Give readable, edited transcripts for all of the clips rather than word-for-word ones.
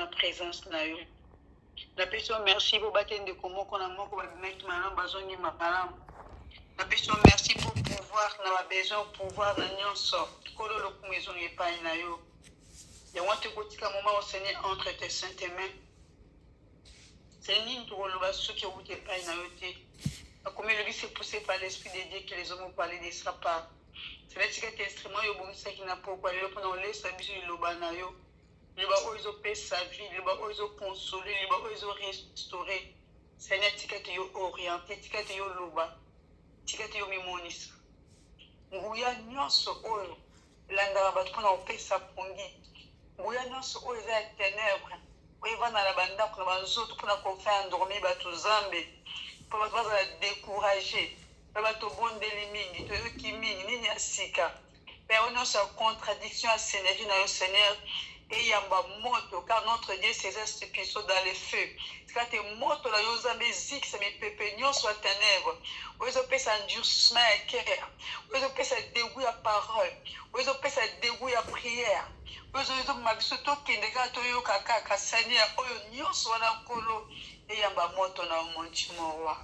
la présence na yo. La personne merci pour battre de comment qu'on a moko ba mettre malam bazongi mapalam. La personne merci pour pouvoir na besoin pouvoir na nyonso. Kolo lo kumezo epai na yo. Ya wante kotika moment au Seigneur entre tes saintes mains. Seigneur tu roloba ce qui est epai na yo te. Comme le vie s'est poussé par l'esprit de Dieu que les hommes ont parlé de sa part. C'est là que cet instrument yo bon ça qui n'a pas quoi le pendant laisse la biso loba na yo. Le ba oizo paix sa vie, le ba oizo consoler, le ba oizo restaurer. Seigneur tika te yo orienter, tika te yo loba. Tika te yo mimonisa. Nguya nyonso oyo landa ba tuna paix sa pongi. Nguya nyonso oyo za ténèbres. Oyo va na la banda pour ba nzoto pour na confier endormi ba to zambe. Pour ba décourager. Ba to bondeli mingi, to yo ki mingi nini asika. Père, on a sa contradiction à Seigneur, na yo Seigneur. Et yamba moto, car notre Dieu ses esprits qui sont dans les feux. Quand tu es moto, la yozambe zik, ça me pépignon soit ténèbres. Où ils ont fait ça endurcissement à cœur. Où ils ont fait ça dégoût à parole. Où ils ont fait ça dégoût à prière. Où ils ont mabisoto qui n'est pas toyo kaka, Seigneur, où ils soit dans colo. Et yamba moto na monti moroa.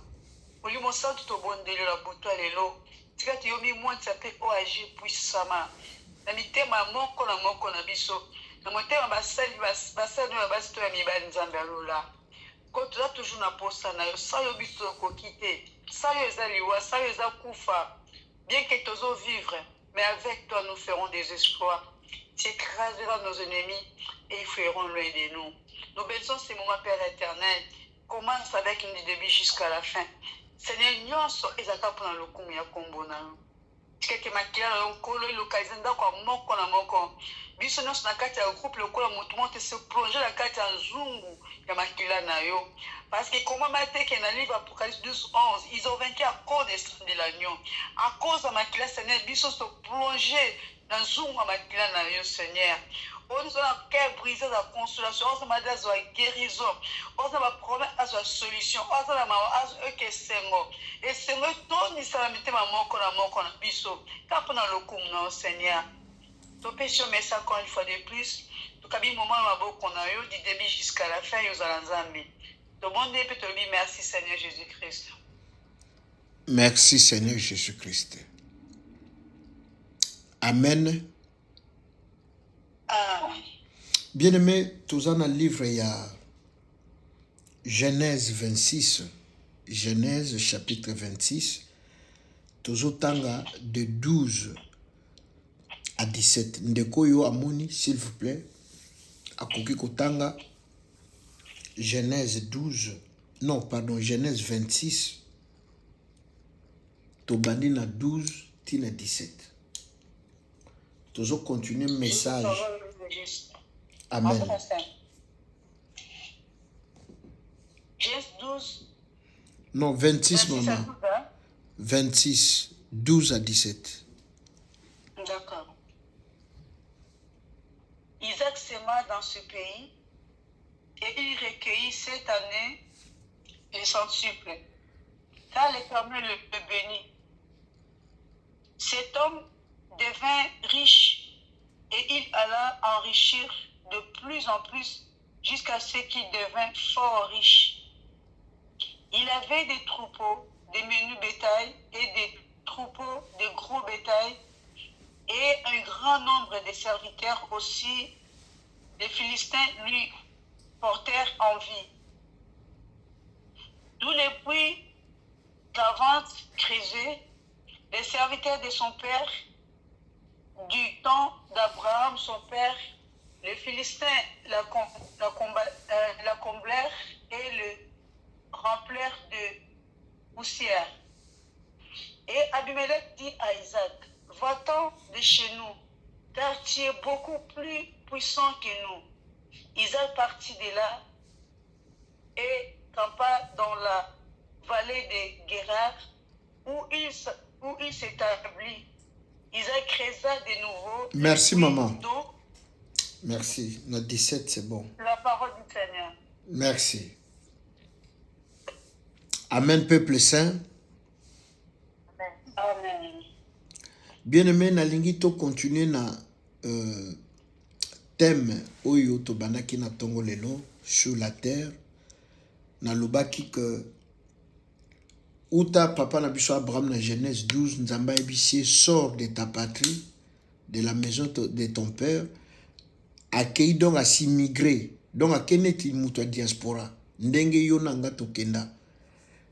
Où ils m'ont senti tout bon de la bouton et l'eau. Quand tu as mis moins, ça peut agir puissamment. Na mitema moko na biso. Na motema basali basito ya mibali nzambe alola. Ko toza toujours na posa na yo, sa yo biso kokite. Sa yo eza liwa, sa yo eza kufa. Bien que tozo vivre, mais avec toi nous ferons des exploits. Tu écraseras nos ennemis et ils fuiront loin de nous. Nous bénissons ces moments, Père éternel. Commence avec une début jusqu'à la fin. Seigneur, nyonso ezaka pona lokumu ya kombo na yo. Tikeke makila na nkolo ilokalize ndako ya moko na moko. Biso nyonso na kati ya groupe lokola motu mote se plonger na kati ya nzungu ya makila na yo. Parce que comment mateke na livre Apocalypse 12:11, ils ont vaincu à cause de l'agneau. À cause de makila Seigneur, biso se plonger dans nzungu ya makila na yo Seigneur. On nous a cœur brisé la consolation, on a la guérison, on a la promesse, la solution, on a la sengo. Et sengo, tout ni ça mette ma moko na biso. Quand on a le coup, non Seigneur. Tu peux sur mais ça encore une fois de plus. Tu as mis moment qu'on a eu du début jusqu'à la fin, nous allons zambé. Tout le monde peut te dire merci Seigneur Jésus-Christ. Merci Seigneur Jésus-Christ. Amen. Bien-aimé, tous en a livre, il y a Genèse 26, Genèse chapitre 26, tous autant de 12 à 17. Ndeko yo amoni, s'il vous plaît, akoki kotanga, Genèse 12, non, pardon, Genèse 26, tobandi na 12, tina 17. Tous continuer le message. Amen. Genèse 12. Non, 26, maman. 26, 12 à 17. D'accord. Isaac s'aima dans ce pays et il recueillit cette année le centuple, car l'Éternel le bénit. Cet homme devint riche et il alla enrichir de plus en plus jusqu'à ce qu'il devint fort riche. Il avait des troupeaux, des menus bétail et des troupeaux de gros bétail et un grand nombre de serviteurs aussi. Les Philistins lui portèrent envie. D'où les puits qu'avant creusaient, les serviteurs de son père, du temps d'Abraham, son père, les Philistins la comblèrent et le remplirent de poussière. Et Abimelech dit à Isaac, va-t'en de chez nous, car tu es beaucoup plus puissant que nous. Isaac partit de là et campa dans la vallée de Guérar, où il s'établit. Isaac creusa de nouveau. Merci, maman. Merci. Notre 17, c'est bon. La parole du Seigneur. Merci. Amen, peuple saint. Amen. Bien-aimé, nalingi to continuer na thème oyo tobandaki na tongo lelo sur la terre na lobaki que uta papa na biso Abraham na Genèse 12 nzamba ebisie sort de ta patrie de la maison de ton père accueilli donc à s'immigrer donc à keneti muto diaspora ndenge yo nanga tokenda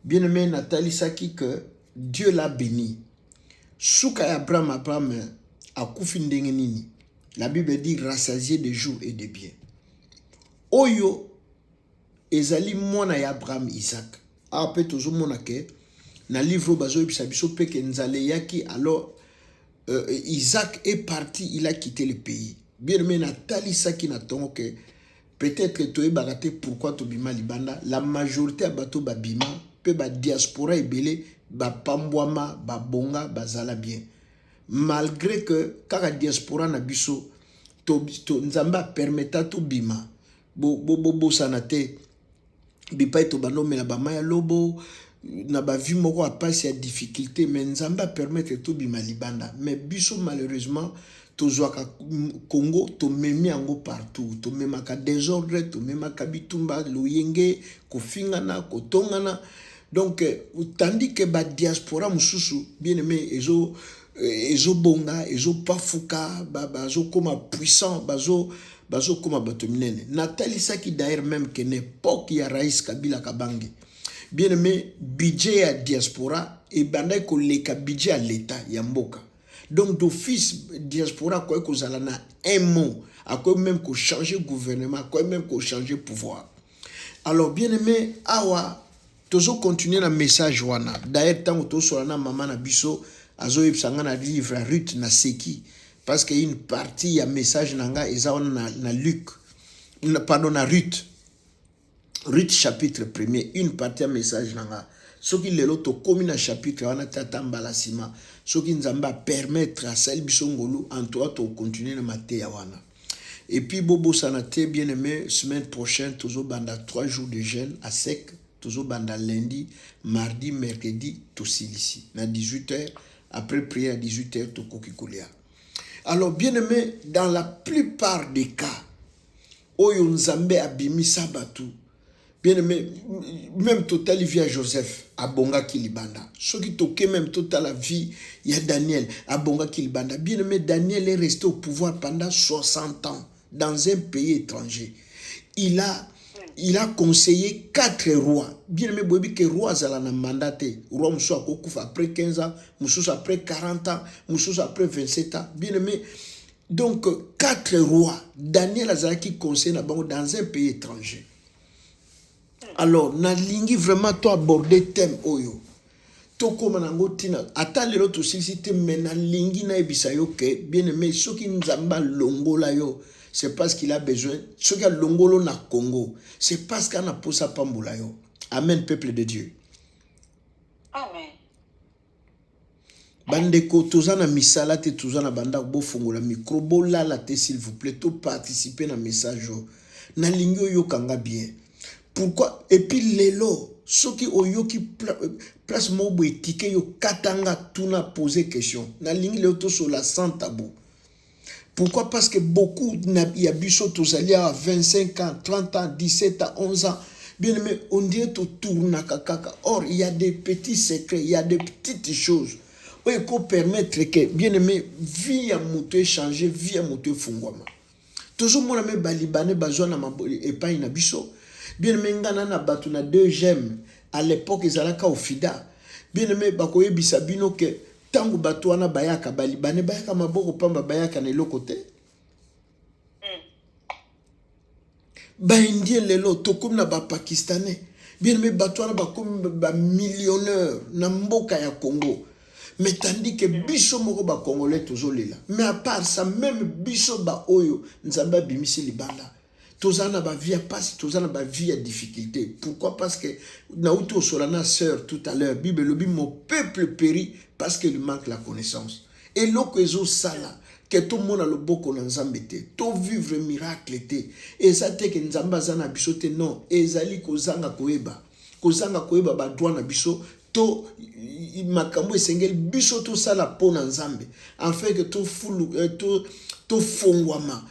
bien aimé Nathalie Saki que Dieu l'a béni souka Abraham akufi ndenge nini la Bible dit rassasié de jours et de biens oyo ezali mwana ya Abraham Isaac ape tozomona ke na livre bazo ebisa biso pe ke nzale yaki alors Isaac est parti, il a quitté le pays. Bien aimé Nathalie Saki na tongo que peut-être toi baraté pourquoi tobima libanda la majorité à bateau babima pe ba diaspora ebele ba pambwama ba bonga bazala bien malgré que kaka diaspora na biso to nzamba permetta to bima bo sanate bipai to banomela ba maya lobo na ba vie moko a passer à difficulté mais nzamba permettre to bima libanda mais biso malheureusement to zoaka Congo to memi yango partout to memaka désordre to memaka bitumba loyenge ko fingana ko tongana donc tandis que ba diaspora mususu bien aimé ezo bonga ezo pafuka bazo koma puissant bazo koma bato minene Nathalie Saki d'ailleurs même que n'époque ya Rais Kabila Kabange bien aimé budget à diaspora et bandai ko leka budget à l'état ya mboka donc d'office diaspora quoi que zala na un mot à quoi même ko changer gouvernement quoi même ko changer pouvoir alors bien aimé awa tozo continuer na message wana d'ailleurs tant to so na maman na biso azo yebsanga na livre Ruth na Seki parce que une partie ya message nanga eza na Luc pardon na Ruth chapitre 1er une partie ya message nanga soki lelo to komi na chapitre wana tata mbalasima soki nzamba permettre à sel biso ngolu en toi to continuer na mateya wana et puis bobo sanate bien aimé semaine prochaine tozo banda 3 jours de jeûne à sec tozo banda lundi mardi mercredi to silisi na 18h après prière à 18h to kokikolia. Alors bien aimé dans la plupart des cas oyo nzambe abimisa batu bien aimé même total vie à Joseph abonga kilibanda soki toke même total la vie il y a Daniel abonga kilibanda bien aimé Daniel est resté au pouvoir pendant 60 ans dans un pays étranger il a conseillé 4 rois bien aimé bobi que roi zala na mandaté roi musu akokufa après 15 ans musu après 40 ans musu après 27 ans bien aimé donc 4 rois Daniel azalaki conseiller na bango dans un pays étranger. Alors na lingi vraiment to aborder thème oyo to koma nango tina ata lelo to sisite mais na lingi na ebisa yo ke bien aimé soki nzamba longola yo c'est parce qu'il a besoin soki a longolo na Congo c'est parce qu'il a posa pambola yo. Amen peuple de Dieu. Amen. Bandeko tozana misala te tozana banda bo fongola micro bo lala te s'il vous plaît to participer na message na lingi yo kanga bien. Pourquoi? Et puis lelo, ceux qui ont eu qui place mobo étiqué yo katanga tuna poser question. Na ligne le auto sur la sans tabou. Pourquoi? Parce que beaucoup il y a biso tous allés à 25 ans, 30 ans, 17 ans, 11 ans. Bien aimé, on dirait tout tourne kaka. Or, il y a des petits secrets, il y a des petites choses. Il faut permettre que, bien aimé, vie à mouté changer, vie à mouté fungwama. Toujours mon ami balibane bazwa na maboli epai na biso. Bien aimé ngana na batu na 2 gemmes à l'époque ezalaka ofida bien aimé bakoye bisabino ke tangu batu wana bayaka balibane bayaka maboko pamba bayaka na eloko te ba indien lelo tokomi na ba pakistanais bien aimé batu wana bakomi ba millionnaire na mboka ya Congo mais tandis que biso moko ba congolais tozolela mais à part ça même biso ba oyo nzamba bimisi libanda tozana ba vie à passe tozana ba vie à difficulté. Pourquoi? Parce que naouto solana sœur tout à l'heure Bible le dit mon peuple périt parce qu'il manque la connaissance et l'okezo sala que tout le monde a le boko na nzambe te to vivre miracle te et ça te que nzamba zana biso te non ezali kozanga koyeba ba droit na biso to makambo esengeli biso to sala pona nzambe en fait que to fulu to fongwama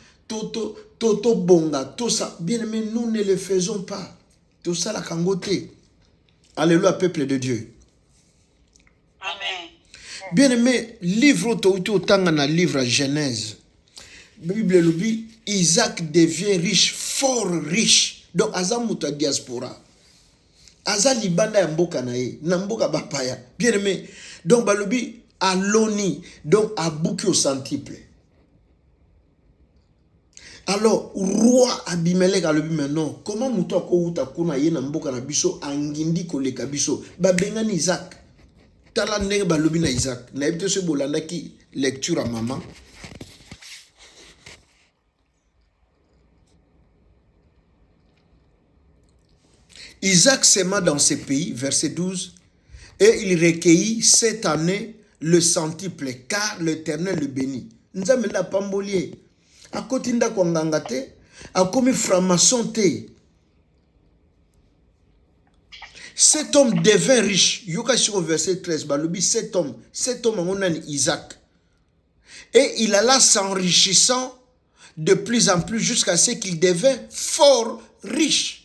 toto bonga, tout ça. Bien aimé, nous ne le faisons pas. Tout ça la kangote. Alléluia, peuple de Dieu. Amen. Bien aimé, livre autant na livre Genèse. Bible le dit, Isaac devient riche, fort riche. Donc azamuta diaspora. Aza libanda ya mboka na ye, na mboka bapaya. Bien aimé, donc balobi aloni, donc abuki au centuple. Alors, roi Abimelech a le dit maintenant, comment muto ko uta kuna ye na mboka na biso angindi koleka biso ba bengani Isaac. Tala ndenge ba lobi na Isaac. Na yebite so bolanda ki lecture à maman. Isaac s'aima dans ce pays, verset 12, et il recueillit cette année le centuple, car l'Éternel le bénit. Nzambe na pambolier. A kotinda kwa nganga te, a komi franc-maçon te. Cet homme devint riche. Yoka sur verset 13, balobi cet homme on a Isaac. Et il alla s'enrichissant de plus en plus jusqu'à ce qu'il devint fort riche.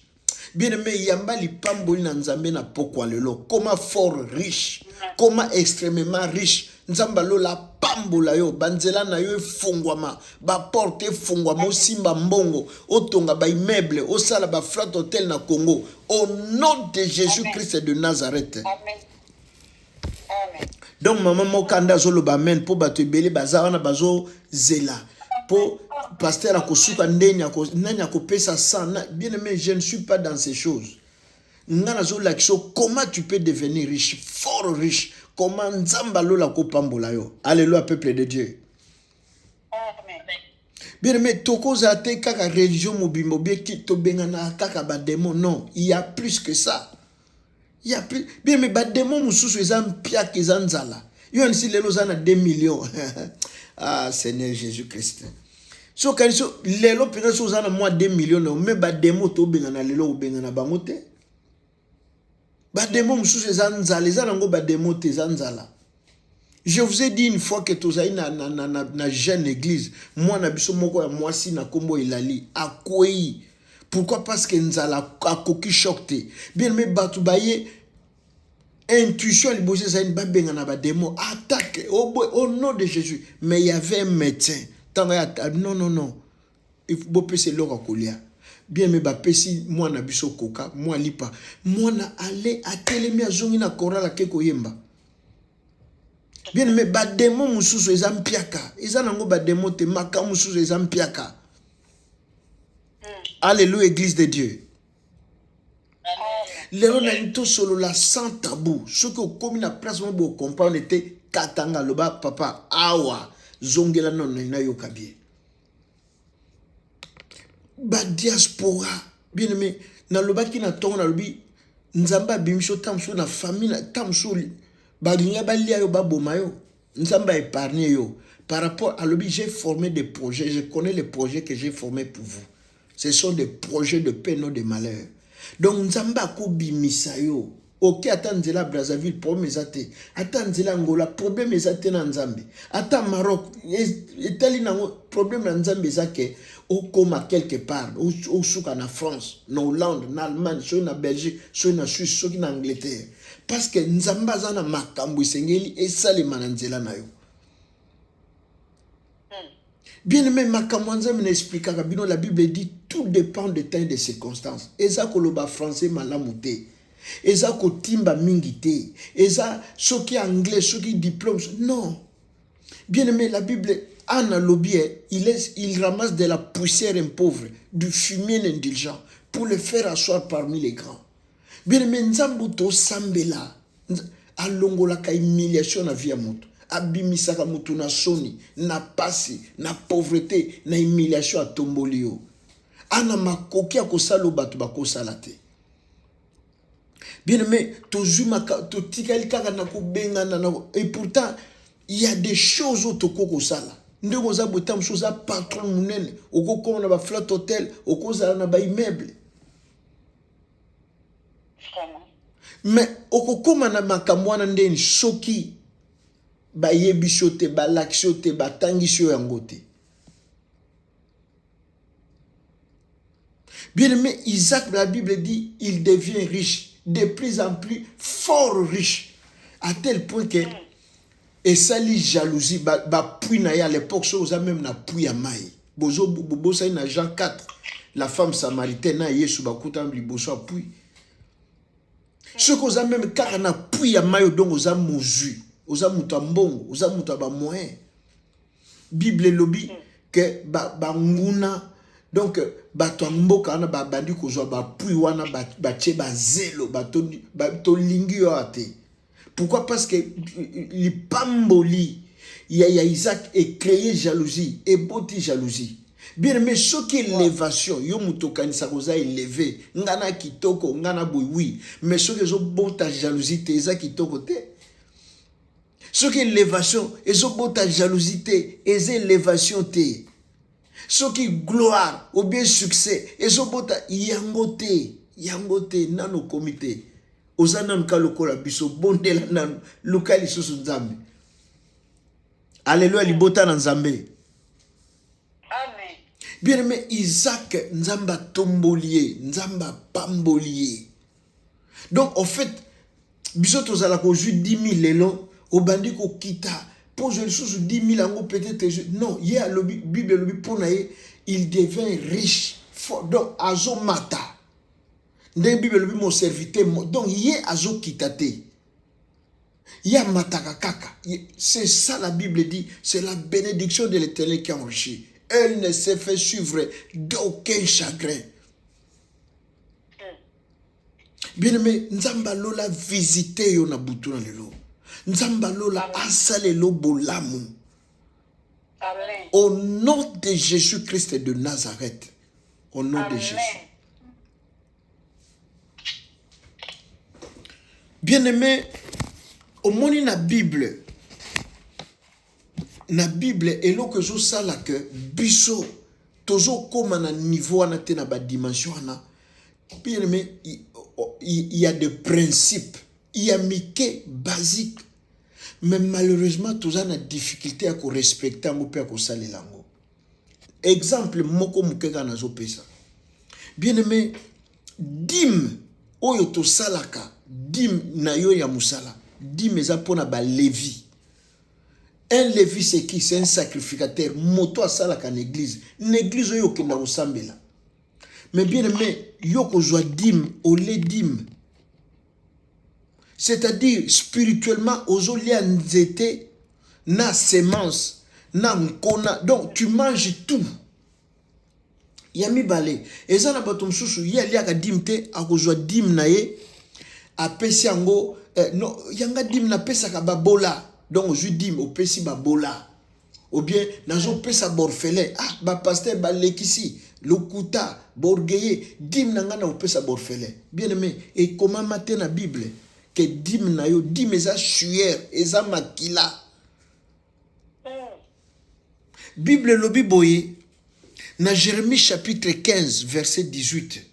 Bien aimé, yamba li pamboli na nzambe na pokwa lelo. Comment fort riche, comment extrêmement riche. Nzamba lo la pambola yo, banzela na yo fongwama, ba porte fongwama, o simba mbongo, o tonga ba immeuble, o sala ba flat hotel na Congo. Au nom de Jésus-Christ de Nazareth. Amen. Amen. Donc maman mokanda zolo ba men po bato ebele bazara na bazo zela. Po pasteur akosuka ndenya ko nanya ko pesa sana. Bien aimé, je ne suis pas dans ces choses. Ngana zo lakso, comment tu peux devenir riche, fort riche? Comment nzamba lola ko pambola yo? Alléluia, peuple de Dieu. Amen. Bien aimé, toko zate kaka religion mobimbo bien ki to bengana kaka ba démon. Non, il y a plus que ça. Il y a plus. Bien aimé, ba démon mususu ezam pia kezanzala. Yo nsi lelo zana 2 millions. Ah Seigneur Jésus-Christ. So quand so lelo pena so zana moi 2 millions no me ba démon to bengana lelo bengana bangote. Ba démon mususu ezanzala, ezana ngo ba démon te zanzala. Je vous ai dit une fois que tozaï na jeune église, moi na biso moko ya mwasi na kombo ilali akwei. Pourquoi? Parce que nzala akoki chokte. Bien mais batu baye intuition libosé ça une babenga na ba démon attaque au nom de Jésus. Mais il y avait un médecin. Non. Il faut bopé c'est l'or akolia. Bien mais ba pesi moi na biso koka, moi lipa. Moi na aller à telemi azongi na korala keko yemba. Bien mais ba démon mususu ezampiaka. Ezanango ba démon te maka mususu ezampiaka. Alléluia, église de Dieu. Lelo na nito solo la sans tabou. Ce que comme na place mo bo comprendre était katanga loba papa awa zongela non na yoka bien. Ba diaspora bien aimé na loba ki na tonga na lobi nzamba bimisho tamso na famille na tamso balinga balia yo baboma yo nzamba épargné yo par rapport à lobi j'ai formé des projets, je connais les projets que j'ai formés pour vous. Ce sont des projets de paix, non de malheur. Donc, nzamba ko bimisa yo. Ok, attendez Brazzaville, problème ezate. Attendez Angola, problème ezate na nzambe. Attends Maroc, etali na problème na nzambe ezake. O koma quelque part, o souka na France, na Hollande, na Allemagne, soit na Belgique, soit na Suisse, soit na Angleterre. Parce que nzamba zana makambo esengeli esalema na nzela na yo. Bien aimé, Makamwanza m'explique que la Bible dit tout dépend de temps et de circonstances. Eza koloba français malamute. Eza ko timba mingite. Eza soki anglais, soki diplôme. Non. Bien aimé, la Bible Anna Lobier, il ramasse de la poussière pauvre, du fumier indulgent, pour le faire asseoir parmi les grands. Bien aimé, nzambuto sambela. Alongola ka humiliation na vie moto. Abimisaka mutu na soni, na pasi, na pauvreté, na humiliation a tombolio. Ana makoki a kosalo batu bako salate. Bien aimé, to tikali kaka na kubenga na et pourtant il y a des choses au toko kosala. Ndeko za botam chose a patron munene, okoko na ba flat hotel, okozala na ba immeuble. Mais okoko na makamwana ndeni soki ba yebisho te, ba laksho te, ba tangisho yango te. Bien aimé, Isaac, la Bible dit, il devient riche, de plus en plus fort riche, à tel point que et ça li jalousie, puis à l'époque, ça même na puis à maï. Bozo ça na Jean 4, la femme samaritaine na yesu bakuta liboso puis. Ce qu'on a même car na puis à maï donc oza mozu, oza mutambongo, oza mutaba moyen. Bible lobby que nguna donc bato mboka na bandi kozwa puis wana batie bazelo bato lingi yo ate. Pourquoi? Parce que les pamboli, il y a Isaac et créé jalousie et boti jalousie. Bien mais ce qui est élévation, yo mutokani sakoza élevé, ngana kitoko, ngana boui oui, mais ce qui est bota jalousie te Isaac kitoko te. Ce qui est élévation, ezo bota jalousie te, ezo élévation te. Ce qui est gloire ou bien succès, ezo bota yangote nano comité. Ozanan kalokola biso bondela nan lukali susu nzambe. Alléluia libota na nzambe. Amen. Bien aimé, Isaac nzamba tombolier, nzamba pambolier. Donc en fait, biso tozala ko ju 10 000 lelo, obandi ko kita, pose le susu 10 000 ango peut-être non, il y a le Bible le ponaye, il devient riche. Donc azomata. Dans la Bible, mon serviteur, donc il a azo kitate. Il y a matakakaka. C'est ça la Bible dit. C'est la bénédiction de l'Éternel qui a enrichi. Elle ne s'est fait suivre d'aucun chagrin. Bien aimé, Nzamba Lola visité yo na butu na lelo. Nzamba Lola asale lo bolamu. Amen. Au nom de Jésus-Christ de Nazareth. Au nom de Jésus. Bien-aimé, au moni na Bible, et là que je sais là que biso, toujours comme à niveau na te na ba dimension na, bien-aimé, il y a des principes, il y a miké basique, mais malheureusement tous a difficulté à respecter un peu à sali lango. Exemple, moko mukeka na zo pesa. Bien-aimé, dim oyo to salaka. Dim na yo ya musala. Dim eza pona ba Lévi. Un Lévi c'est qui? C'est un sacrificateur. Moto asala ka l'église. L'église yo kenda osambela. Mais bien aimé, yo kozwa dim ole dim. C'est-à-dire spirituellement ozo lia nzete na semence na nkona. Donc tu manges tout. Yami balé. Eza na bato msusu ya lia ka dim te akozwa dim na ye. Apesi yango no yanga dim na pesa ka babola donc je dim opesi babola ou bien nazo pesa borfelin ba pasteur ba lekisi lokuta borgeye dim nanga na opesa borfelin bien aimé et comment mater na Bible que dim na yo dim eza chuer eza makila Bible lobi boye na Jérémie chapitre 15 verset 18.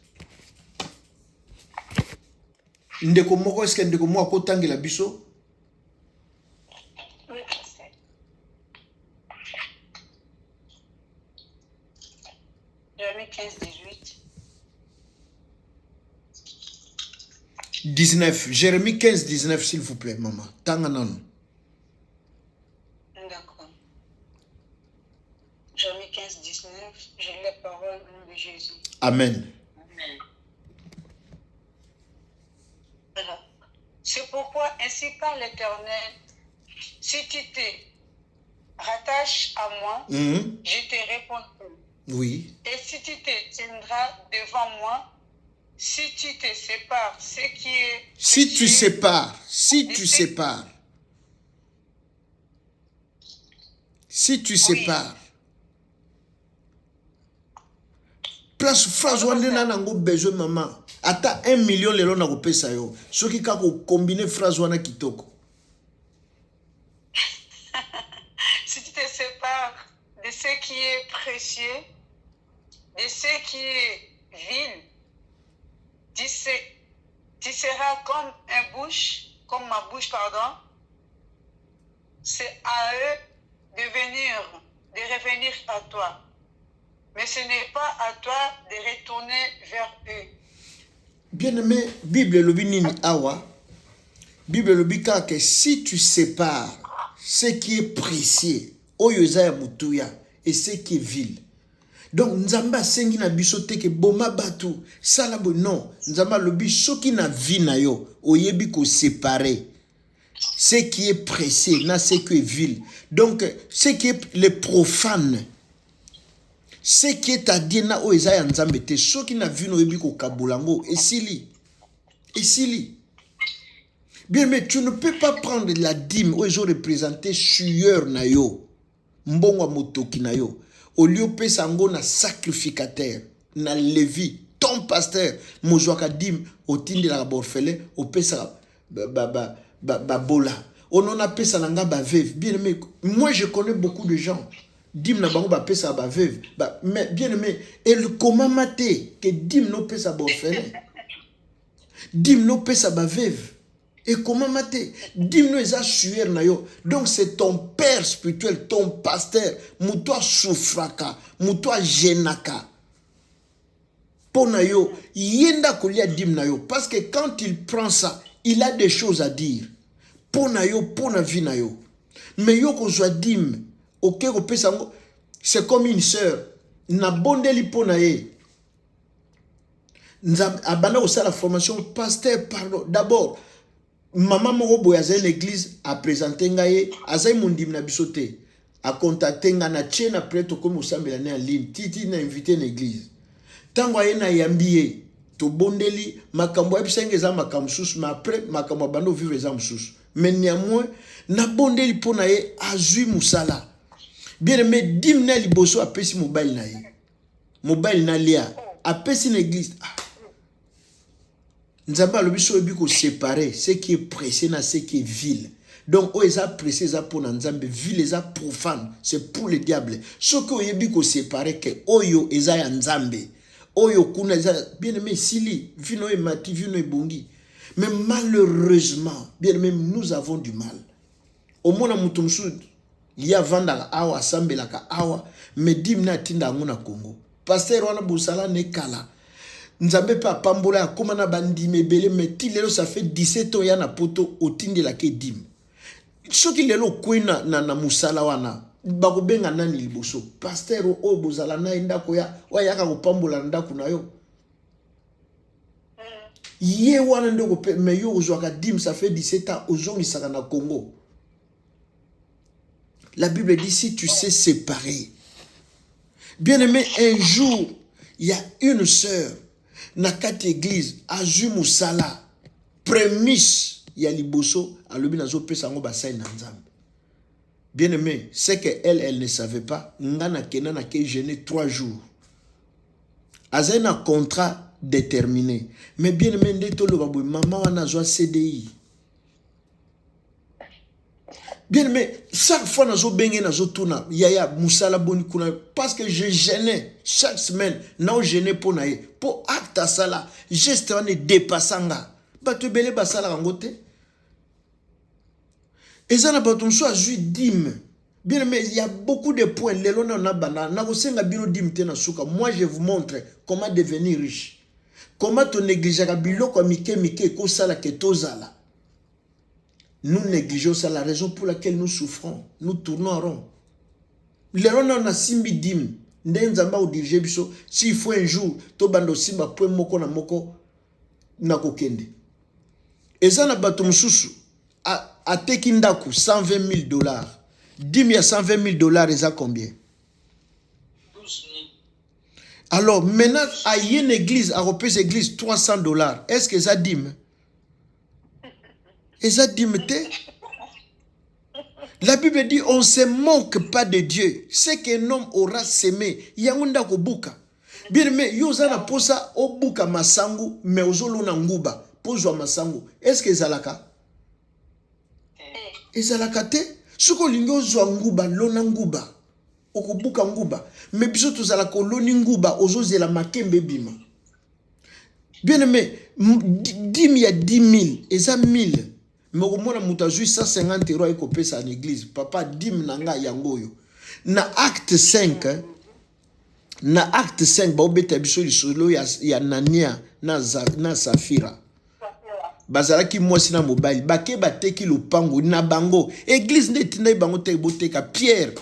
Ndeko moko est-ce que ndeko moko akotangela biso? Oui, Jérémie 15, 18. 19. Jérémie 15, 19, s'il vous plaît, maman. Tanganon. D'accord. Jérémie 15, 19, j'ai lu la parole au nom de Jésus. Amen. Amen. Voilà. C'est pourquoi, ainsi parle l'Éternel, si tu te rattaches à moi, je te répondrai. Oui. Et si tu te tiendras devant moi, si tu te sépares, ce qui est... Si tu sépares, si tu sépares, si tu sépares, place phrase wande na nango besoin maman. Ata 1 million lelo na kopesa yo. Soki kako combiner phrase wana kitoko. Si tu te sépares de ce qui est précieux, de ce qui est vil, tu seras comme ma bouche, pardon. C'est à eux de revenir à toi. Mais ce n'est pas à toi de retourner vers eux. Bien-aimé, Bible lobi nini awa. Bible lobi que si tu sépares ce qui est précieux, oyo eza ya mutuya, et ce qui est vil. Donc nzamba sengi na biso te ke boma batu sala bo non, nzamba lobi soki na vi na yo oyebi ko séparer ce qui est précieux na ce qui est vil. Donc ce qui est le profane, ce qui est à dire na o eza ya nzambe te, soki na vi no yebi ko kabulango esili. Bien, mais tu ne peux pas prendre la dîme où ils ont représenté sueur na yo, mbongo motoki na yo, au lieu de sango na sacrificateur, na levi, ton pasteur, mozwaka dîme, au tindi la borfele, au pesa bola. On en a pesa nanga ba veuve. Bien aimé, moi je connais beaucoup de gens. Dîme na bango ba pesa ba veuve. Mais bien aimé, el comment maté que dîme no pesa borfele. Dîme no pesa ba veuve. Et comment mater? Dis-nous les sueur na yo. Donc c'est ton père spirituel, ton pasteur. Moutoua soufraka, moutoua genaka. Pona yo, yenda kolia dim na yo. Parce que quand il prend ça, il a des choses à dire. Pona yo, pona vi na yo. Mais yo ko zwa dim, ok ko pesa ngo, c'est comme une sœur. Na bondeli pona ye. Abana aussi la formation, pasteur, pardon. D'abord, maman moko boya za l'église a présenté ngaye azai mundim na bisote a contacté nga na tien après to comme osambela na ligne titi na invité l'église tango ye na yambiye to bondeli makambo ebisenge za makambo susu mais après makambo bando vivre za mususu mais néanmoins na bondeli pona ye azui musala bien aimé dim na liboso apesi mobile na ye mobile na lia apesi na église. Nous avons séparer ce qui est pressé na ce qui est vil. Donc, on est pressé pour Nzambe, vil est profane, c'est pour le diable. Ce que yebi ko séparer que oyo eza ya Nzambe. Oyo kuna eza bien aimé sili, vino e mati, vino e bongi. Mais malheureusement, bien aimé, nous avons du mal. Au mona mutumsud, il y a vanda awa sambela ka awa, mais dimna tinda ngona Congo. Pasteur wana busala ne kala. Nzambe pa pambola ya komana bandi mebele mais tilelo ça fait 17 ans yana poto otindi la ke dim. Soki lelo kwena na musala wana bakobenga nani liboso pasteur o bozala na ndako ya wayaka ko pambola ndako na yo. Ye wana ndoko pe mais yo ozwaka dim ça fait 17 ans ozongisaka na Congo. La Bible dit si tu sais séparer. Bien aimé, un jour il y a une sœur na kati église azu musala prémisse ya liboso alobi nazo pesa ngo basai na Nzambe. Bien aimé, c'est que elle ne savait pas ngana kena na ke jeûner 3 jours. Aza na contrat déterminé. Mais bien aimé ndeto lo baboy maman wana zo CDI. Bien aimé, chaque fois nazo benge nazo tuna yaya musala boni kuna parce que je gênais chaque semaine na gêner pour nae pour acte sala geste wane dépassanga bato belé basala rangote ezana bato so azui dim. Bien aimé, il y a beaucoup de points lelo na bana na ko senga bino dim te na suka. Moi je vous montre comment devenir riche, comment to négliger ka biloko mike ko sala ke tozala. Nous négligeons ça, la raison pour laquelle nous souffrons. Nous tournons en rond. Les gens ont simbi dim. Ndenzamba ou dirige biso. S'il faut un jour, to bando simba point moko na moko na kokende. Et ça na bato mususu a tekindaku $120,000. Dim ya $120,000 et ça combien? 12 000. Alors maintenant à une église, à repérer église $300. Est-ce que ça dim? Et ça dit, la Bible dit, on ne se moque pas de Dieu. Ce qu'un homme aura semé, yangunda ko buka. Bien mais yozana posa o buka masangu, mais ozolo na nguba, pozwa masangu. Est-ce que zalaka? Ezalaka te? Suko lingo zwa nguba, lona nguba. Oko buka nguba. Mais biso tozalaka loni nguba, ozozela makembe bima. Bien aimé, dim ya 10 000, et ça 1000. Mais au moins, on a 150 € et qu'on pèse en église. Papa, dim nanga yangoyo. Na acte 5, Na acte 5 baobeta biso lisolo ya Nania na Safira. Bazalaki mwasi na mobali bake bateki lopango na bango. Église nde tinda bango te boteka Pierre.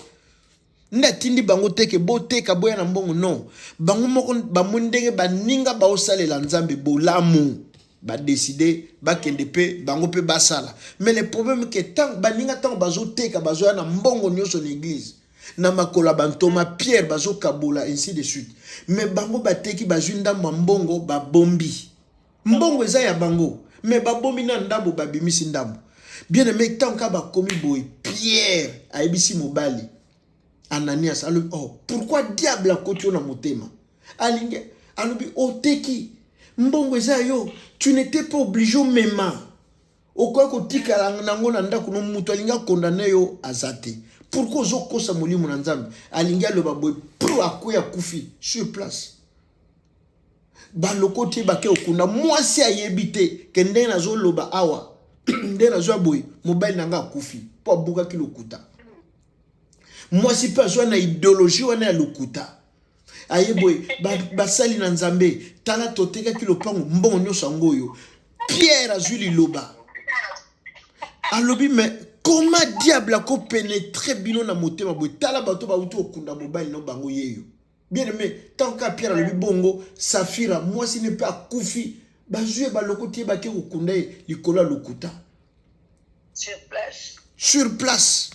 Nda tindi bango teke boteka boya na mbongo non. Bango moko bamondenge baninga baosalela Nzambe bolamu. Ba décider bakende pe bango pe basala. Mais le problème que tant baninga tant bazoteka bazoya na mbongo nyonso l'église. Na makola bantoma Pierre bazo kabola ainsi de suite. Mais bango bateki bazwinda mbongo babombi. Mbongo eza ya bango. Mais babombi na ndambo babimisi ndambo. Bien aimé tant ka bakomi boy Pierre aibisi mobali. Ananias alobi oh pourquoi diable a kotio na motema? Alinge alobi oteki mbongo eza yo tu n'étais pas obligé même. Okwa kotika nango na ndako no mutu alinga condamné yo azate. Pourquoi ozokosa molimo na Nzambe? Alinga loba boy pro akoya kufi sur place. Balokoti bake okunda mwasi ayebite kende na zo loba awa nde na zo boy mobile nanga kufi po buka ki lokuta. Mwasi pe zo na idéologie wana ya lokuta. Aye boy basali na Nzambe tala toteka ki lopango mbongo nyoso ngoyo. Pierre azuli loba. Alobi mais comment diable a ko pénétrer bino na motema boy tala bato ba utu okunda mobile no bango yeyo. Bien aimé, tant qu'à Pierre le bongo, Safira, moi si n'est pas koufi, bazoué balokoti bake okunda likola lokuta. Sur place. Sur place.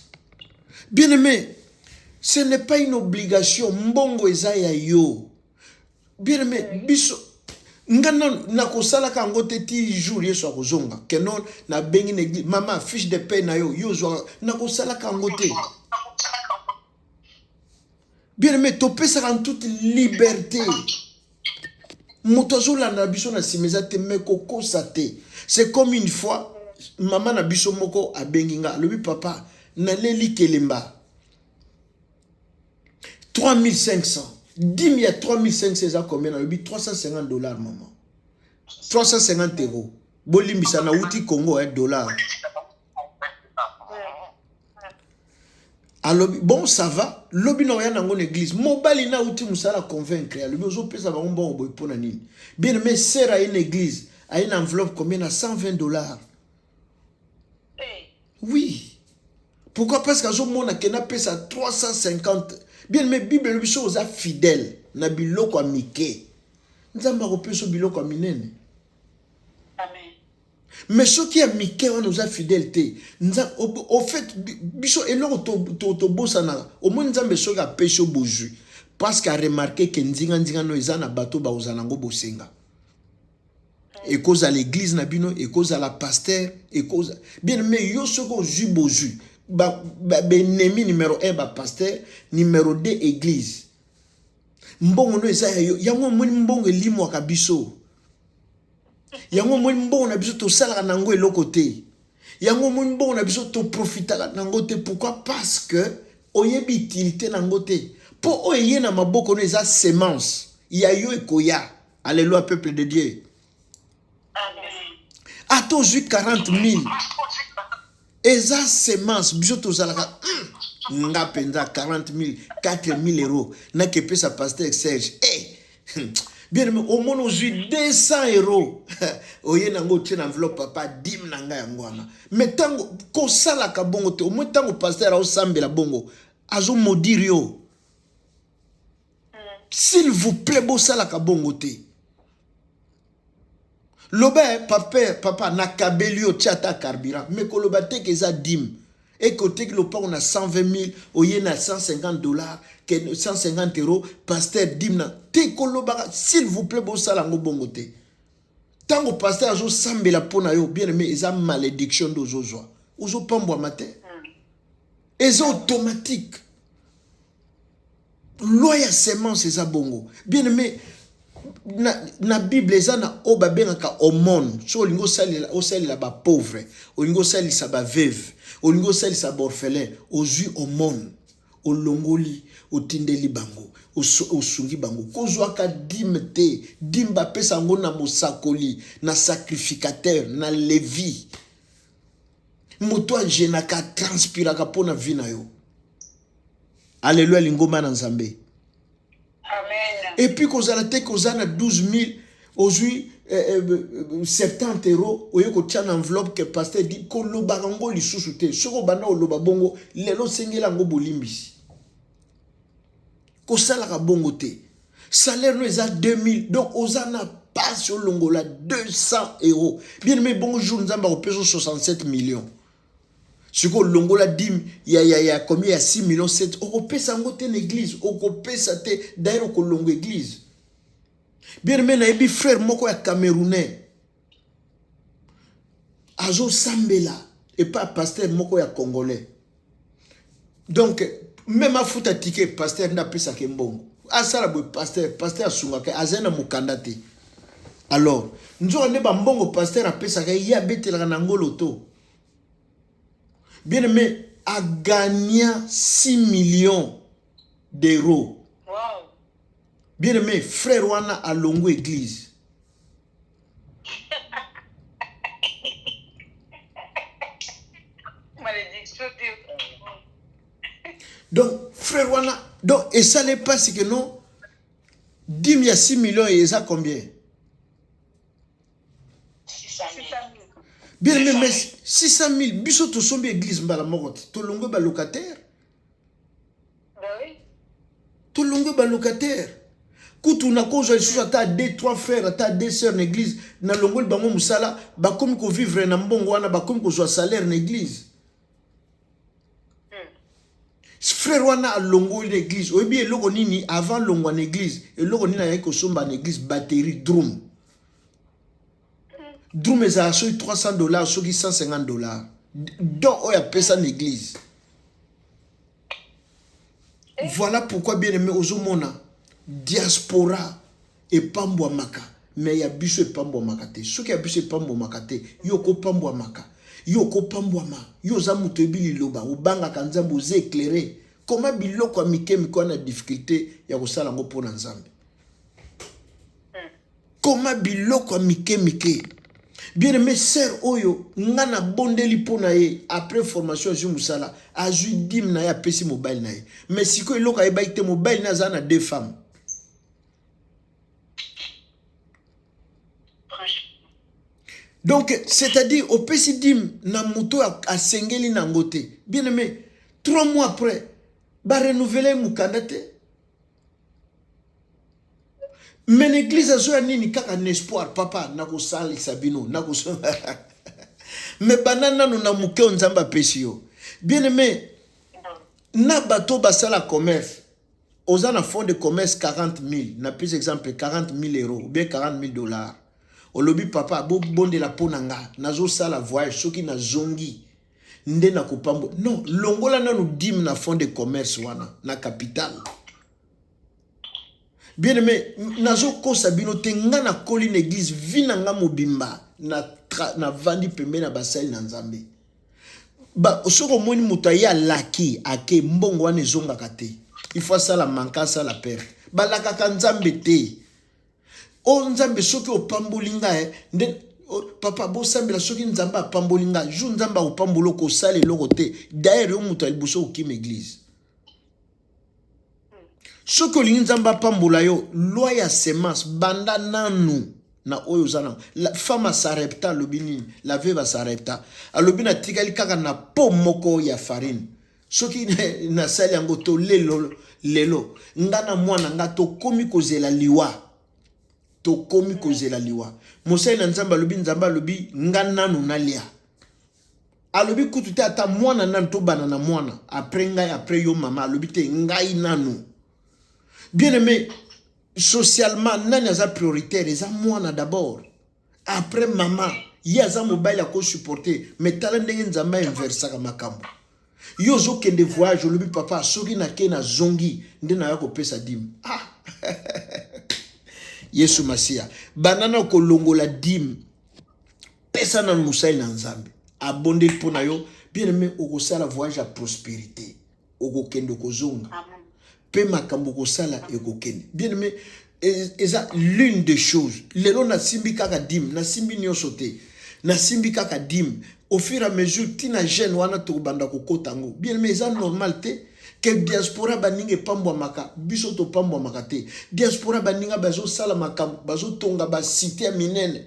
Bien aimé, ce n'est pas une obligation. Mbongo ezaya yo. Bien aimé, biso ngana nakosala kango te ti jour yeso akozonga. Kenon na bengi n'église, mama fiche de paie na yo, yo zo nakosala kango te. Bien aimé, topé ça en toute liberté. Motozo la nabiso na simezate meko kosate. C'est comme une fois, maman nabiso moko a benginga. Le papa, na leli kelemba. 3500. 10 000 à 3500, c'est combien? Le 350 $, maman. 350 €. Bolimbisa na uti Congo, $. Alors, bon, ça va. Lobi na rien dans l'église. Mobali na uti musala convaincre. Lobi ozo pesa ba bon boy pona nini. Bien mais sert à une église, à une enveloppe combien à $120. Oui. Pourquoi parce que zo mona kena pesa 350. Bien mais Bible lobi chose a fidèle na biloko amike. Nzamba ko peso biloko aminene. Amen. Mais ce qui est Mickey, on nous a fidélité. Au fait, biso et non to bosana. Au moins nous avons besoin de pêcher au boju. Parce qu'à remarquer que nzinga no izana bateau ba uzanango bosenga. Et cause à l'église nabino, et cause à la pasteur, et cause bien mais yo ce qu'on ju boju. Ennemi numéro 1 ba pasteur, numéro 2 église. Mbongo no isa yo yango mwini mbongo limo akabiso. Yango mwini mbongo na biso to sala nango eloko te. Yango mwini mbongo na biso to profita nango te. Pourquoi? Parce que oyebi utilité nango te. Po oye na maboko no eza semence. Ya yo ekoya. Alléluia peuple de Dieu. Amen. Ato ju 40 000. Eza semence biso to sala nga penza 40 000, 4 000 €. Na ke pesa pasteur Serge. Bien aimé, au moins aujourd'hui 200 €. Oye nango tien enveloppe papa dim nanga yangwana. Mais tango ko sala ka bongo te, au moins tango pasteur au sambela bongo, azo maudire yo. S'il vous plaît, bo sala ka bongo te. Loba papa na kabelio tchata carburant, mais ko loba te ke za dim. Et côté que le pont on a 120 000, oye na 150 $, 150 €, pasteur dimna. Te koloba, s'il vous plaît, bo salango bongote. Tant que pasteur azo sambela pona yo, bien aimé, eza malédiction d'ozozoa. Ozo pambo matin. Eza automatique. Loya semence eza bongo. Bien aimé, na Bible eza na oba bengaka homone. So olingo sali la ba pauvre, olingo sali sa ba veuve. Olingo sali sa orphelin, ozui homone, olongoli, otindeli bango, osungi bango. Kozwaka dimte, dimba pesa ngo na mosakoli, na sacrificateur, na levi. Moto anjenaka transpiraka pona vina yo. Alléluia lingoma na Nzambe. Amen. Et puis kozala te kozana 12 000 aujourd'hui 70 euros oye ko tia na enveloppe que pasteur dit ko loba ngo lisusu te soko bana oloba bongo lelo sengela ngo bolimbisi ko sala ka bongo te salaire no eza 2000 donc ozana pas sur longola 200 euros bien mais bongo jour nzamba ko peso 67 millions siko longola dim ya combien ya 6 millions 7 oko pesa ngo te l'église oko pesa te d'ailleurs ko longo église. Bien mais naebi frère moko ya Camerounais azo sambela et pas pasteur moko ya Congolais. Donc même a futa ticket pasteur na pesa ke mbongo. Asala boy pasteur asungaka azena mukanda te. Alors nzo ne ba mbongo pasteur a pesa ke ya betela na ngolo to. Bien mais a gagné 6 millions d'euros. Wow. Bien aimé, frère Wana a longo église. Malédiction. Donc, frère Wana, donc, et ça n'est pas si que non, 10 000 6 millions et ça combien? 600 000. Bien aimé, mais 600 000, biso to sombi église mbala mokote, to longo ba locataire. Ben oui. To longo ba locataire. Kutu na kozo lisusu ata 2-3 frères ata 2 sœurs na église na longoli bango musala ba komi ko vivre na mbongo wana ba komi ko zo salaire na église. Frère wana a longoli na église oyebi eloko nini avant longo na église eloko nini ayaki kosomba na église batterie drum. Drum eza soki $300 soki $150 donc oya pesa na église. Voilà pourquoi bien aimé ozomona diaspora et pambwa maka mais ya biso e pambwa maka te soki ya biso e pambwa maka te yo ko pambwa maka yo ko pambwa ma yo za muto ebili loba obanga kanzambo ze éclairé comment biloko ya mike miko na difficulté ya kosala ngo pona nzambe comment biloko ya mike bien aimé sœur oyo ngana bondeli pona ye après formation zu musala azui dim na ya pesi mobile na ye mais siko eloko ayeba ite mobile na za na 2 femmes. Donc, c'est-à-dire, au Pesidim, na moto a sengeli nangote. Bien aimé, 3 mois après, ba renouveler mukandate. Mais l'église a zo nini kaka un espoir, papa, nako sali sabino, nako so. Mais banana no na muke onzamba pesio. Bien aimé, na bato basala commerce. Oza na fond de commerce 40 000, na plus exemple 40 000 euros, ou bien 40 000 $. Olobi papa bo bonde la ponanga nazo sala voyage soki na zongi nde na kopambo non longola nanu dim na fond de commerce wana na capital bien aimé nazo kosa bino te nga na koli na église vina nga mobimba na vandi pembe na basali na nzambe ba soko moni muta ya laki ake mbongo wana ezonga kate il faut sala manka sala père balaka ka nzambe te o nzambe soki opambolinga nde papa bo sambela soki nzamba pambolinga ju nzamba opambolo ko sala eloko te d'ailleurs yo muto liboso okima église soki olingi nzamba pambola yo loi ya semence banda nanu na oyo zana la femme sarepta lobini la veuve sarepta alobi na tikali kaka na po moko ya farine soki na sali yango to lelo ngana mwana nga to komi kozela liwa to komi kozela liwa mosai na nzamba lobi nzamba lobi ngana no nalia alobi kututa ata mwana nan to banana mwana après ngai après yo mama alobi te ngai nanu bien aimé socialement nani aza prioritaire eza mwana d'abord après mama ye aza mobile ako supporter mais tala ndenge nzamba inversaka makambo yo zo kende voyage lobi papa soki na ke na zongi nde na yako pesa dim Yesu Masia banana ko longola dim pesa na musai na nzambe abonde pona yo bien aimé okosala voyage à prospérité okokende kozonga pe makambo kosala ekokende bien aimé eza l'une des choses lelo na simbi kaka dim na simbi nyonso te na simbi kaka dim au fur et à mesure tina jeune wana to banda ko kotango bien aimé eza normal te que diaspora baninga pambwa maka biso to pambwa makate diaspora baninga bazo sala makam bazo tonga ba cité minene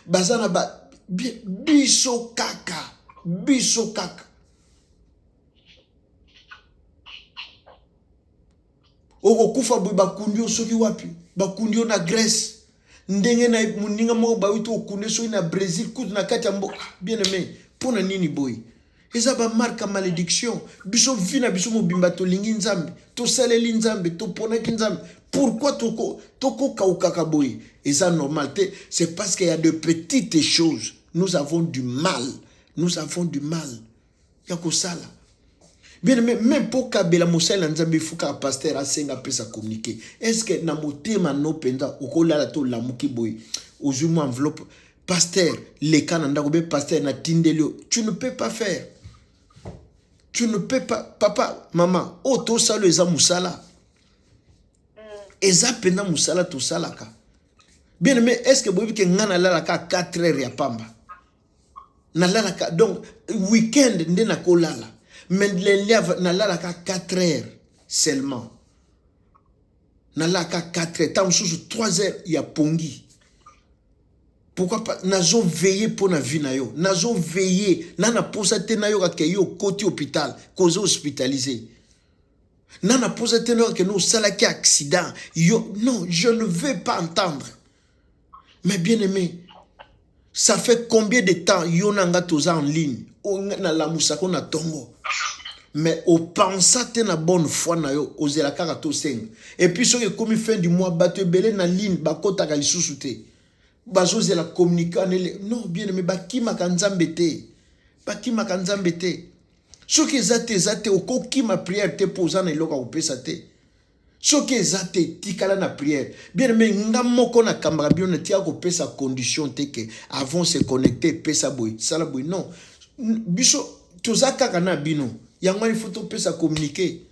bazana ba biso kaka okokufa boy bakundio soki wapi bakundio na Grèce ndenge na muninga mo bawito okunde soki na Brésil kutu na kati ya mboka bien aimé pona nini boy eza ba marque malédiction biso vina biso mobimba to lingi nzambe to saleli nzambe to ponaki nzambe pourquoi toko kaukaka boy eza normal te c'est parce qu'il y a de petites choses nous avons du mal ya kosala bien aimé même pour kabela mosala nzambe fuka pasteur asenga pesa communiquer est-ce que na motema no penda okolala to lamuki boy ozui mo enveloppe pasteur les kananda ko be pasteur na tindelio tu ne peux pas faire. Tu ne peux pas, papa, maman, to salo eza musala. Eza pena musala to salaka. Bien aimé, est-ce que vous voyez que ngana lalaka 4 heures ya pamba? Na lalaka, donc, week-end nde na ko lala. Mais les lèvres na lalaka 4 heures seulement. Na lalaka 4 heures. Tant sous 3 heures, il y a pongi. Pourquoi pas nazo veiller pour na vie na yo nazo veiller nana posa te na yo ka yo côté hôpital cause hospitalisé nana posa te na yo que no salaki accident yo non je ne veux pas entendre mais bien aimé ça fait combien de temps yo nanga toza en ligne na la musako na tongo mais au pensa te na bonne foi na yo ozela kaka to seng et puis soki comme fin du mois bato belé na ligne bakota ka lisusu te bazoze la communiquer non bien aimé bakima kanzambe te soki ezate okoki ma prière te posa na iloka kopesa te soki ezate tikala na prière bien aimé nga moko na kambaka bino na tia kopesa condition te ke avant se connecter pesa boy sala boy non biso toza kaka na bino yango il faut pesa communiquer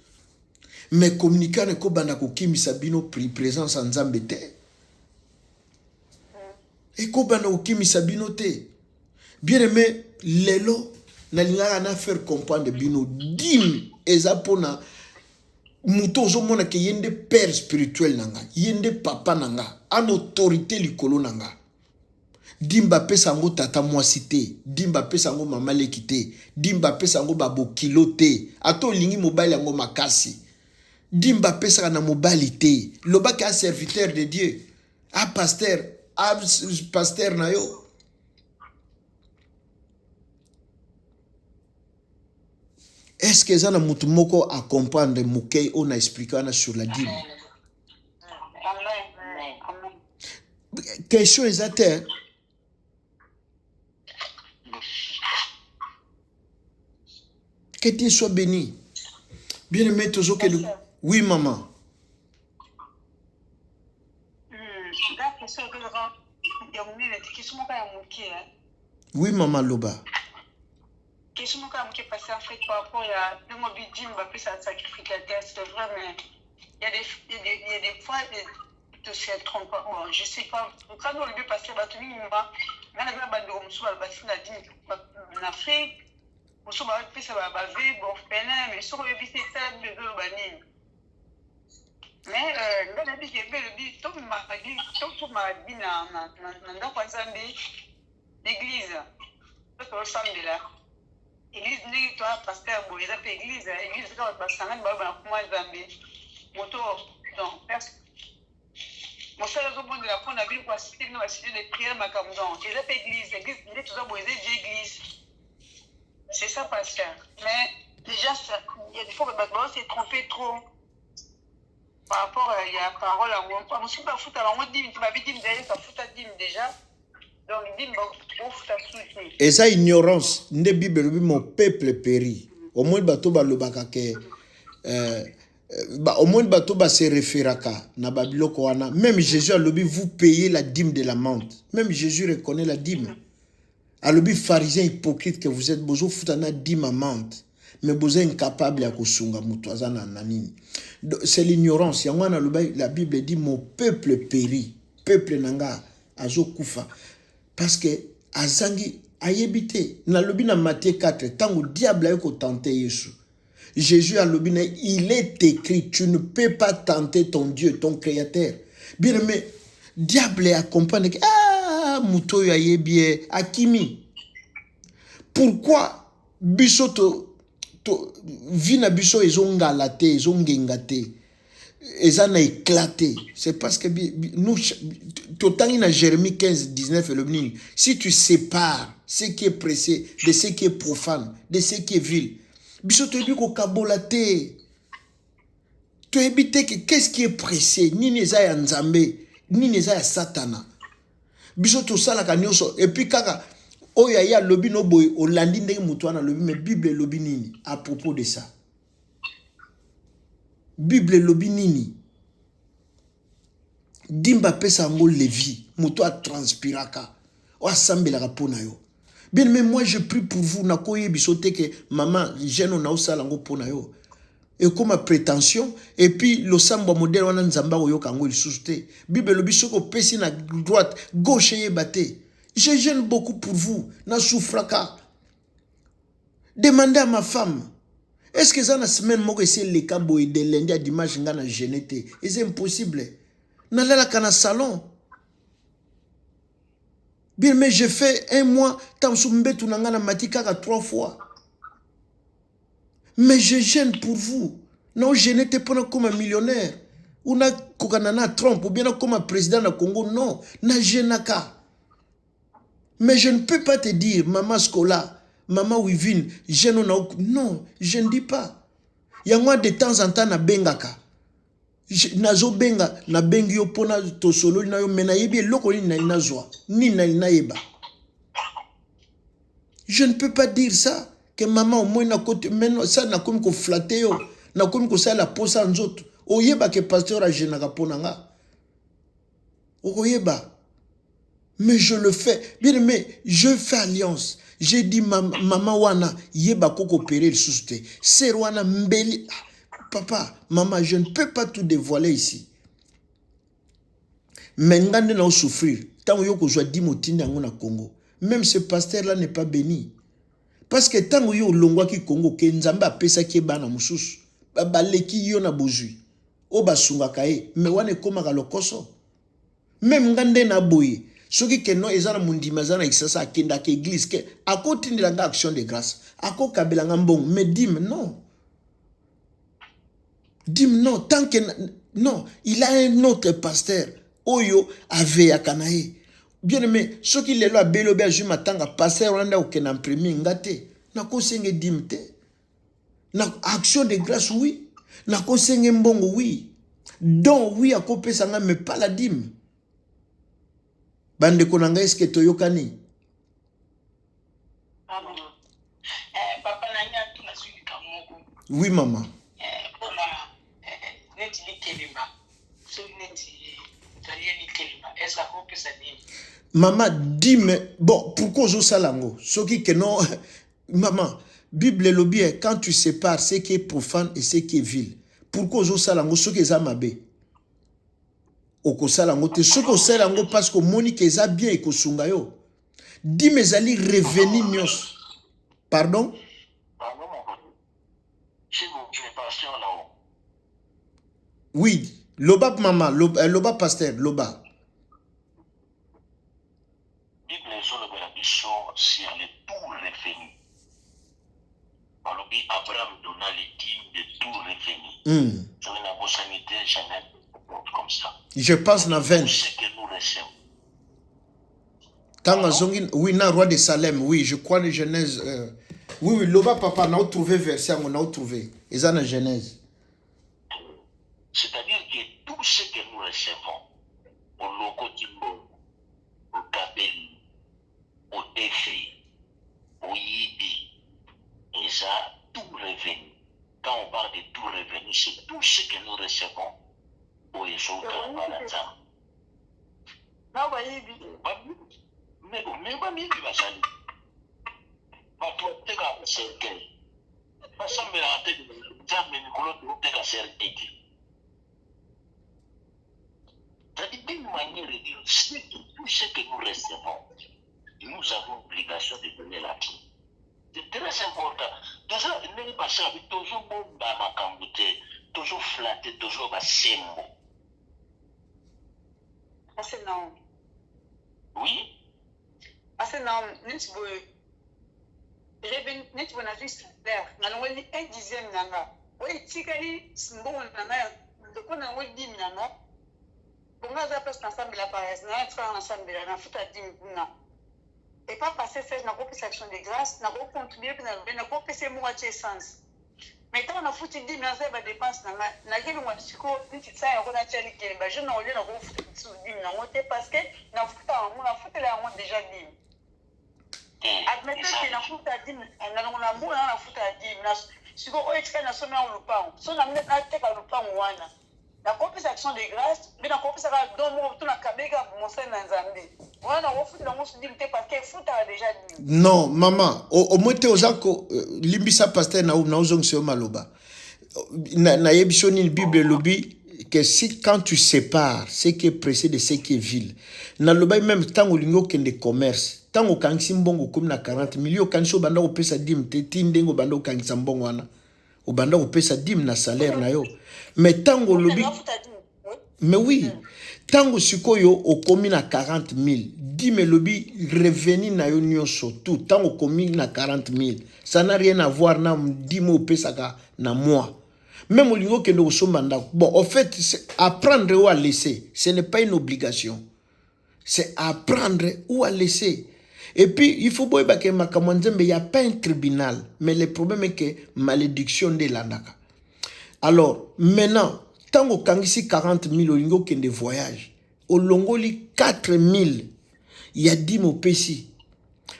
mais communiquer ne ko banda ko kimisa bino présence en nzambe te. Et comment on kimi sabino te bien aimé lelo na lingaka na faire comprendre bino dim ezapona muto ozomona ke yende père spirituel nanga yende papa nanga en autorité likolo nanga dimba pesa ngo tata mwasi te dimba pesa ngo mama leki te dimba pesa ngo babokilo te ato lingi mobile yango makasi dimba pesa na mobile te lobaki a serviteur de Dieu a pasteur na yo est-ce que ça na mutu moko a comprendre mukei on a expliqué sur la dîme question exacte que Dieu soit béni bien aimé toujours que oui maman. Oui, maman Loba. Question qui est passée en fait par rapport à le bidim, ça sacrificateur, c'est vrai, mais il y a des fois, de se tromper. Bon, je sais pas. Quand on lui passer, on a en Afrique, on se bat, ça va baver, bon, mais sur le but, c'est ça, le banin. Mais là, la vie qui est belle, tout m'a dit l'église. Parce que le samedi là, l'église n'est pas pasteur, bon, ils appellent l'église, l'église quand on passe en moi Zambie, moto, donc, mon seul monde de la première ville pour assister à la cité de prière, ma camdon, ils appellent l'église, l'église, il est tout ça, bon, ils église. C'est ça, pasteur. Mais déjà, il y a des fois que c'est trompé trop. Par rapport à la parole, on ne sait pas foutre, alors on dit, tu m'avais dit, ça fout à dîme déjà. Donc, il dit, on fout à soutenir. Et ça, ignorance, ne Bible, mon peuple périt. Au moins, bateau ba le bakake. Au moins, bateau ba se référaka. Na babiloko wana. Même Jésus a lobby, vous payez la dîme de la menthe. Même Jésus reconnaît la dîme. A lobby pharisien hypocrite que vous êtes, bozo foutana dîme à menthe. Mais vous êtes incapable à kusunga mutuazana nanini. C'est l'ignorance. La Bible dit mon peuple périt. Peuple nanga azo kufa. Parce que azangi ayebite na lobi na Matthieu 4 tango diable ayeko tenter Yesu. Jésus a l'obine, il est écrit, tu ne peux pas tenter ton Dieu, ton créateur. Bien aimé, diable accompagne, ah, mouto ya yebie, akimi. Pourquoi biso to vina biso ezongala te, ezongenga te, ezana éclaté? C'est parce que nous, totangi na Jérémie 15, 19 et si tu sépares ce qui est pressé de ce qui est profane, de ce qui est vil, biso to ebi ko kabola te. To ebi te que qu'est-ce qui est pressé, nini eza ya nzambe, nini eza ya satana. Biso to sala ka nyonso et puis kaka oya ya lobi no boy olandi ndenge mutu wana lobi, mais Bible lobi nini à propos de ça? Bible lobi nini? Dimba pesa ngo levi, mutu a transpiraka, o asambelaka pona yo. Bien, mais moi je prie pour vous, na koye bisote que maman, jeune na osala ngo pona yo. Et comme prétention, et puis le samba modèle wana nzamba oyo kango il souste. Bible lobi soko pesi na droite, gauche ye bate. Je gêne beaucoup pour vous, na souffraka. Demandez à ma femme. Est-ce que ça na semaine moko essaie les cabo et de lundi à dimanche nga na genete? C'est impossible. Na la kana salon. Bien, mais je fais un mois, tant soumbetu nangana matikaka 3 fois. Mais je gêne pour vous. Non, je n'étais pas comme un millionnaire. Ou na kokanana Trump, ou bien comme un président du Congo. Non, na gênaka. Mais je ne peux pas te dire, maman Scola, maman Wivine, je non, je ne dis pas. Il y a moi de temps en temps na bengaka. Nazo benga na bengi yo pona to solo na yo mena yebi loko ni na zwa ni na yeba. Je ne peux pas dire ça que maman au moins na côté maintenant ça na comme ko flatter yo na comme ko ça la posa nzoto oyeba que pasteur a jenaka pona nga oyeba. Mais je le fais bien, mais je fais alliance. J'ai dit maman wana yeba ko coopérer le souste c'est wana mbeli. Papa, maman, je ne peux pas tout dévoiler ici. Mais ngande na souffrir. Tant yo ko joa di motindi ngo na Congo. Même ce pasteur là n'est pas béni. Parce que tant yo longwa ki Congo ke nzambe apesa ki bana mususu. Ba leki yo na bozui. O basunga kae, mais wane koma ka lokoso. Même ngande na boye. Soki ke no ezana mundima zana ikisasa akenda ke église ke akotindi la action de grâce. Ako kabela ngambong, mais dim non. Dim non, tant que non, il a un autre pasteur. Oyo avait à Kanae. Bien aimé, ce qui est là, belo berger matanga, pasteur randa ou kenan premier ngate. Na ko senge dimte. Na action de grâce oui. Na ko senge mbongo oui. Donc oui à kopé sanga mais pas la dîme. Bande konanga est-ce que toyokani? Papa nanya tu na suivi kamoko. Oui maman. Maman, dis-moi, bon, pourquoi je sais lango? Ce qui que non, maman, Bible le bien, quand tu sépares ce qui est profane et ce qui est vil, pourquoi je sais lango? Ce qui est amabé. Oko salango te, ce que c'est lango parce que Monique est bien et que sungayo. Dis-moi, zali reveni nyos. Pardon? Oui, loba maman, loba pasteur, loba. Bible sur le sur les tout revenus. Abraham donna les dîmes de tout revenu. Je vais la sanité jamais comme ça. Je pense na 20. Ce que nous recevons. Quand oui, na roi de Salem, oui, je crois les Genèse. Oui, loba papa, on a trouvé verset, on a trouvé. Ils ont la Genèse. C'est-à-dire que tout ce que nous recevons, au Lokotimbo, au Kabeli, au Défi, au Yidi, et ça, tout revenu. Quand on parle de tout revenu, c'est tout ce que nous recevons au Yeshua. Mais pas mieux que ça. Pas toi, t'es qu'à cercle. Pas ça, mais la tête, t'es qu'à cercle. C'est-à-dire d'une manière de dire, tout ce que nous recevons, nous avons l'obligation de donner la vie. C'est très important. Déjà, n'est pas ça, toujours bon, ma cambouté, toujours flatté, toujours ma sembo. C'est non. Oui? C'est non, n'est-ce pas? N'est-ce pas, n'a salaire. N'a pas un dixième nanga. Oui, tikali, bon, nanga, de quoi n'a pas dit nanga. Bon, on a place ensemble la paresse, n'a pas ensemble la fout à 10 na. Et pas passer 16 n'a pas plus action de grâce, n'a pas contribué, n'a pas passé moitié sens. Mais quand on a foutu 10 na ça va dépense n'a quel mois de quoi ça on a tchali qui ba je n'en lieu n'a pas foutu 10 na moitié parce que n'a foutu la on déjà dit. Admettez que n'a foutu à 10 n'a mo n'a foutu à 10 na si ko oetka na somme en lupin. So na na te ka lupin wana. La compensation de grâce, mais la compensation de tout la cabega pour mon sein dans Zambie. Voilà, on fout dans mon soudime parce que fout a déjà dit. Non, maman, au moins te ozako limbisa pasteur na ozong se maloba. Na yebisoni ni Bible lobby que si quand tu sépares ce qui est pressé de ce qui est vil. Na loba même tant olingo kende commerce, tant okangisi mbongo comme na 40 millions kanso banda opesa dim te tindengo banda okangisa mbongo wana. Obanda opesa dim na salaire na yo. Mais tango lobby. Mais oui. Tango sikoyo okomi na 40 000. Dim lobby revenu na yo nyonso tout. Tango komi na 40 000. Ça n'a rien à voir na dim opesa na moi. Même olingo kende osomanda. Bon, en fait, apprendre ou à laisser, ce n'est pas une obligation. C'est apprendre ou à laisser. Et puis, il faut voir que il n'y a pas un tribunal. Mais le problème est que malédiction de l'andaka. Alors, maintenant, tant qu'on a ici 40 000 au qui de voyage, au Longoli 4 000, il y a 10 000 pessi.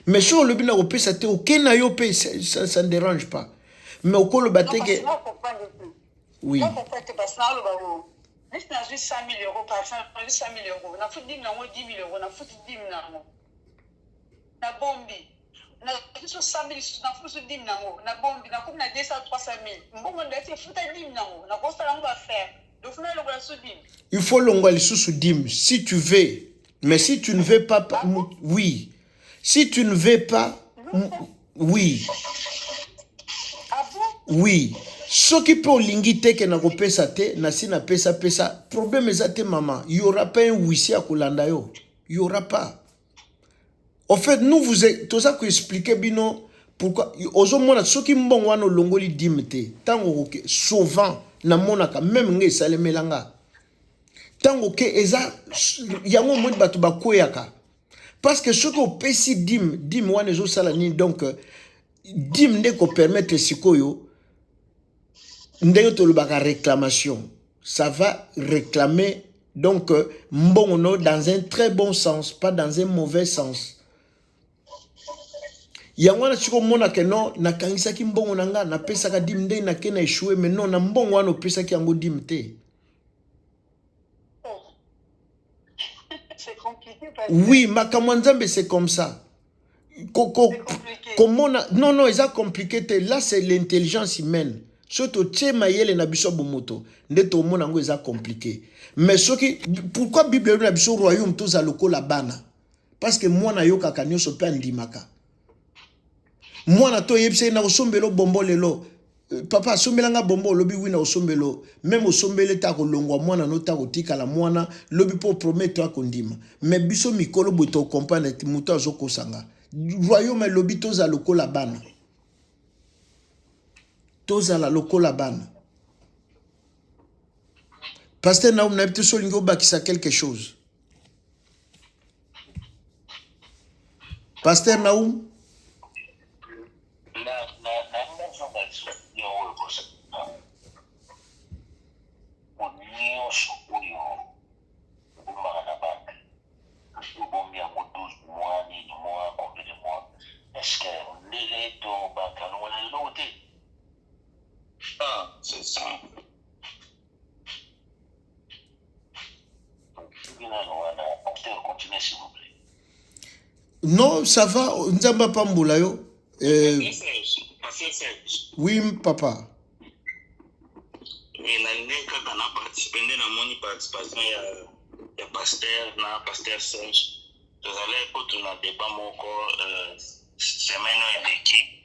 Mais si on le bina au pessi, aucun ayo pessi, ça ne dérange pas. Mais au col baté que. Oui. Non, pourquoi tu passes là le barreau? Mais c'est 100 000 euros par exemple, 100 000 euros. On a foutu 10 000 euros, on a foutu 10 000 euros. Na bombi na so 100 000 na fusu dim nango na bombi na comme na 200 300 000 mbongo ndati futa dim nango na kosta nango ba faire donc na lo la dim il faut longo li sous dim si tu veux, mais si tu ne veux pas oui, si tu ne veux pas oui, ah bon oui, ce qui peut lingiter que na kopesa te na si na pesa problème ezate maman, il y aura pas un huissier à kolanda yo, il y aura pas. En fait, nous vous tout ça que expliquer bino pourquoi ozo mona soki mbongo wana longoli dimete tango ke souvent na monaka même nge salemelanga tango ke eza yango moni batu bakoyaka parce que soki opesi dim wana ezo sala nini donc dim nde ko permettre sikoyo ndenge tolobaka réclamation ça va réclamer donc mbongo no dans un très bon sens pas dans un mauvais sens. Yangwana chiko mona ke non na kangisa ki mbongo nanga na pesa ka dim ndei na ke na échoué mais non na mbongo wana pesa ki yango dim te. C'est compliqué parce oui, makambo nzambe c'est comme ça. Comment non c'est compliqué te là c'est l'intelligence humaine. Surtout tche mayele na biso bomoto ndeto mona ngo eza compliqué. Mais soki pourquoi Bible na biso royaume tous à lokola bana? Parce que moi na yoka kanyo so pe ndimaka. Moi na to yebse na osombelo bombo lelo papa sombelanga bombo lobi wina osombelo même osombele ta ko longwa mwana no ta ko tikala mwana lobi po promettre akondima mais biso mikolo boto comprendre muto azoko sanga royaume lobi toza lokola bana toza la lokola bana. Pasteur Naoum na bito solingo bakisa quelque chose. Pasteur Naoum est-ce que les deux banques ont été ah, c'est ça. Continuez s'il vous plaît. Non, ça va, Nzamba Pamboula yo. Oui, papa. Et quand on a participé dans mon participation, il y a pasteur Serge. Tout à l'heure, pour tout le débat, mon corps, semaine et l'équipe.